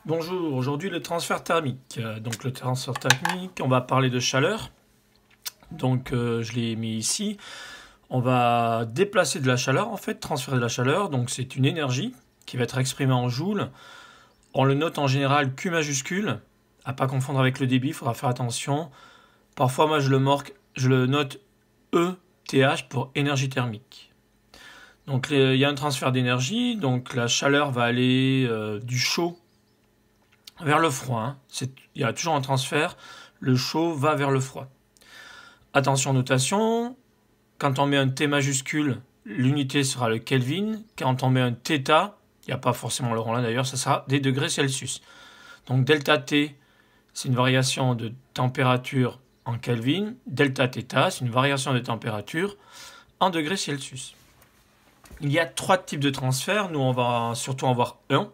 Bonjour, aujourd'hui le transfert thermique. Donc le transfert thermique, on va parler de chaleur. Donc je l'ai mis ici. On va déplacer de la chaleur, en fait, transférer de la chaleur. Donc c'est une énergie qui va être exprimée en joules. On le note en général Q majuscule. À pas confondre avec le débit, il faudra faire attention. Parfois moi je le note ETH pour énergie thermique. Donc il y a un transfert d'énergie, donc la chaleur va aller du chaud vers le froid. Hein. Il y a toujours un transfert, le chaud va vers le froid. Attention notation, quand on met un T majuscule, l'unité sera le Kelvin. Quand on met un θ, il n'y a pas forcément le rond là d'ailleurs, ça sera des degrés Celsius. Donc delta T, c'est une variation de température en Kelvin. Delta θ, c'est une variation de température en degrés Celsius. Il y a trois types de transferts, nous on va surtout en voir un.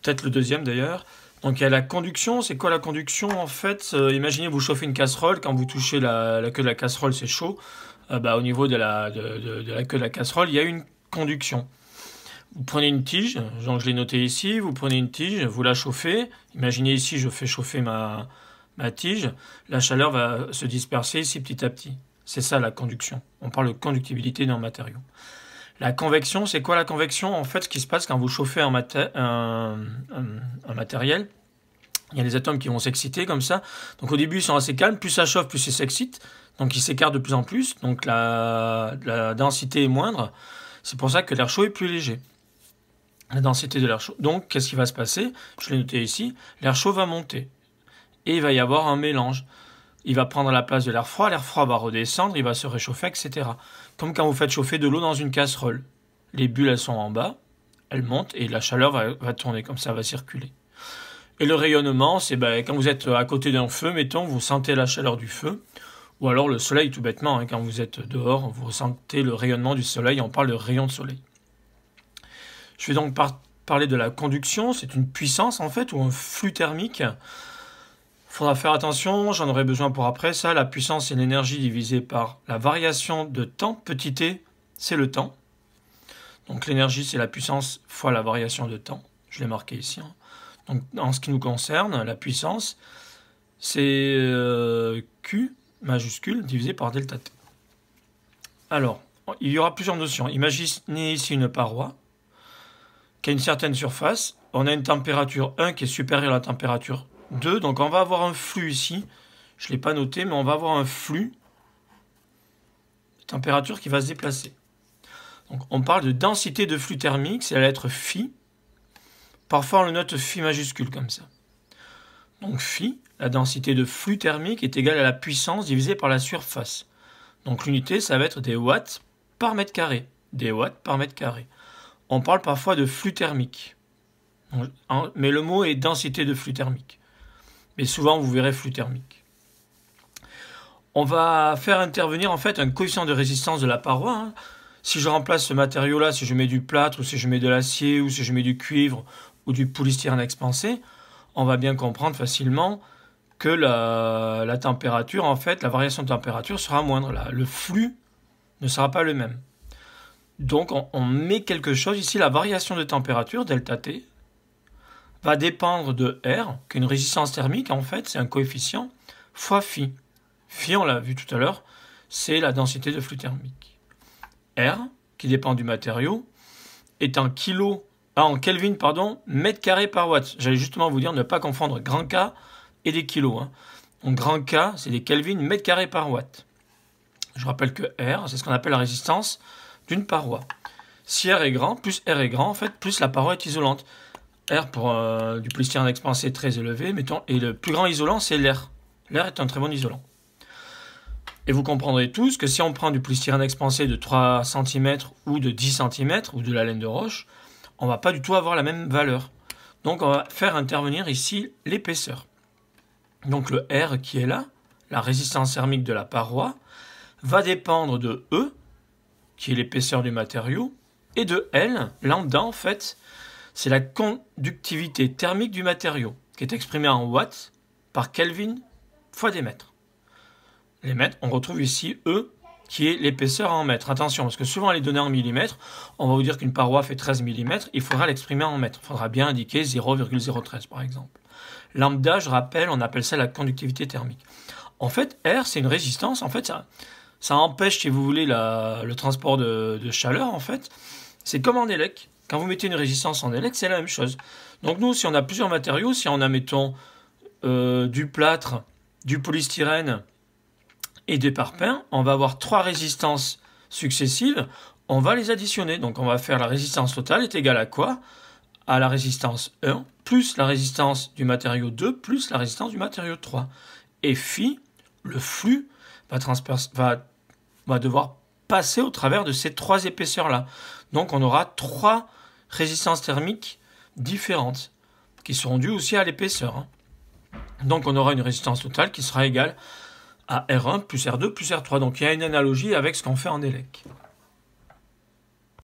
Peut-être le deuxième d'ailleurs. Donc il y a la conduction. C'est quoi la conduction en fait imaginez vous chauffez une casserole, quand vous touchez la queue de la casserole c'est chaud. Au niveau de la queue de la casserole il y a une conduction. Vous prenez une tige, donc je l'ai noté ici, vous prenez une tige, vous la chauffez. Imaginez ici je fais chauffer ma tige, la chaleur va se disperser ici petit à petit. C'est ça la conduction. On parle de conductibilité d'un matériau. La convection, c'est quoi la convection? En fait, ce qui se passe quand vous chauffez un matériel, il y a des atomes qui vont s'exciter comme ça. Donc au début, ils sont assez calmes. Plus ça chauffe, plus ils s'excitent. Donc ils s'écartent de plus en plus. Donc la densité est moindre. C'est pour ça que l'air chaud est plus léger. La densité de l'air chaud. Donc qu'est-ce qui va se passer? Je l'ai noté ici. L'air chaud va monter. Et il va y avoir un mélange. Il va prendre la place de l'air froid va redescendre, il va se réchauffer, etc. Comme quand vous faites chauffer de l'eau dans une casserole. Les bulles, elles sont en bas, elles montent et la chaleur va tourner, comme ça va circuler. Et le rayonnement, c'est quand vous êtes à côté d'un feu, mettons, vous sentez la chaleur du feu, ou alors le soleil tout bêtement, quand vous êtes dehors, vous ressentez le rayonnement du soleil, on parle de rayon de soleil. Je vais donc parler de la conduction, c'est une puissance en fait, ou un flux thermique. Il faudra faire attention, j'en aurai besoin pour après ça. La puissance, c'est l'énergie divisée par la variation de temps. Petit t, c'est le temps. Donc l'énergie, c'est la puissance fois la variation de temps. Je l'ai marqué ici. Donc en ce qui nous concerne, la puissance, c'est Q majuscule divisé par delta t. Alors, il y aura plusieurs notions. Imaginez ici une paroi qui a une certaine surface. On a une température 1 qui est supérieure à la température 2, donc on va avoir un flux ici, je ne l'ai pas noté, mais on va avoir un flux de température qui va se déplacer. Donc on parle de densité de flux thermique, c'est la lettre phi. Parfois on le note phi majuscule comme ça. Donc phi, la densité de flux thermique est égale à la puissance divisée par la surface. Donc l'unité, ça va être des watts par mètre carré. Des watts par mètre carré. On parle parfois de flux thermique. Mais le mot est densité de flux thermique. Mais souvent, vous verrez flux thermique. On va faire intervenir en fait un coefficient de résistance de la paroi. Si je remplace ce matériau-là, si je mets du plâtre, ou si je mets de l'acier, ou si je mets du cuivre, ou du polystyrène expansé, on va bien comprendre facilement que la température, en fait, la variation de température sera moindre. Le flux ne sera pas le même. Donc, on met quelque chose ici, la variation de température, delta T, va dépendre de R, qui est une résistance thermique, en fait, c'est un coefficient, fois phi. Phi, on l'a vu tout à l'heure, c'est la densité de flux thermique. R, qui dépend du matériau, est en Kelvin, mètre carré par watt. J'allais justement vous dire, ne pas confondre grand K et des kilos. Donc grand K, c'est des Kelvin, mètre carré par watt. Je rappelle que R, c'est ce qu'on appelle la résistance d'une paroi. Si R est grand, en fait, plus la paroi est isolante. R pour du polystyrène expansé très élevé, mettons, et le plus grand isolant, c'est l'air. L'air est un très bon isolant. Et vous comprendrez tous que si on prend du polystyrène expansé de 3 cm ou de 10 cm ou de la laine de roche, on ne va pas du tout avoir la même valeur. Donc on va faire intervenir ici l'épaisseur. Donc le R qui est là, la résistance thermique de la paroi, va dépendre de E, qui est l'épaisseur du matériau, et de L, lambda en fait, c'est la conductivité thermique du matériau, qui est exprimée en watts par Kelvin fois des mètres. Les mètres, on retrouve ici E, qui est l'épaisseur en mètres. Attention, parce que souvent les données en millimètres, on va vous dire qu'une paroi fait 13 mm, il faudra l'exprimer en mètres. Il faudra bien indiquer 0,013 par exemple. Lambda, je rappelle, on appelle ça la conductivité thermique. En fait, R, c'est une résistance. En fait, ça empêche, si vous voulez, le transport de chaleur, en fait. C'est comme en élec. Quand vous mettez une résistance en élec, c'est la même chose. Donc nous, si on a plusieurs matériaux, si on a, mettons, du plâtre, du polystyrène et des parpaings, on va avoir 3 résistances successives, on va les additionner. Donc on va faire la résistance totale est égale à quoi? À la résistance 1, plus la résistance du matériau 2, plus la résistance du matériau 3. Et phi, le flux, va devoir passer au travers de ces 3 épaisseurs-là. Donc on aura 3 résistances thermiques différentes, qui seront dues aussi à l'épaisseur. Donc on aura une résistance totale qui sera égale à R1 plus R2 plus R3. Donc il y a une analogie avec ce qu'on fait en élec.